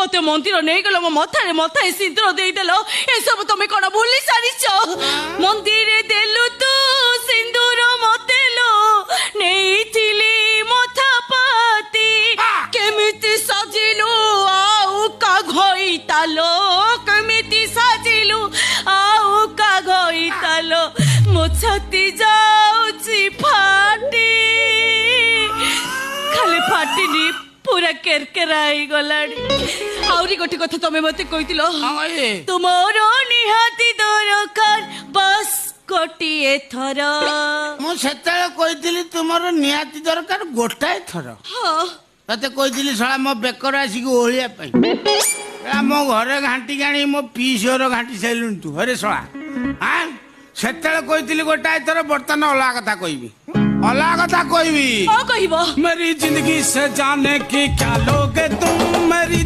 मते मंदिर नहीं गल मो मथारे मथाए सिंदूर देदेल ए सब तुम कौन भूली सारिच मंदिर देलु तू सिंदूर मते लो नहीं मथा पाती केमिति सजिलु आउ का घइतालो केमिति सजिलु आउ का घइतालो मो छाती जाउची फाटी खाली फाटिनी पूरा केरकेराई गलाड़ी आउरी गोटी कथा तमे मते कहितिलो तुमर निहाती दरकार बस गोटिए थर मु सेतेले कहितिली तुमर निहाती दरकार गोटाए थर हाँ तते कहितिली सळा मो बेकर आसी ओळिया पई मो घरे घांटी गाणी मो पीसर घांटी सैलुन तू अरे सळा हां सेतेले कहितिली गोटाए थर बर्तन अला कथा कहिबी अला कथा कहिबी कहिबो मेरी जिंदगी से जाने की क्या लोगे तुम मेरी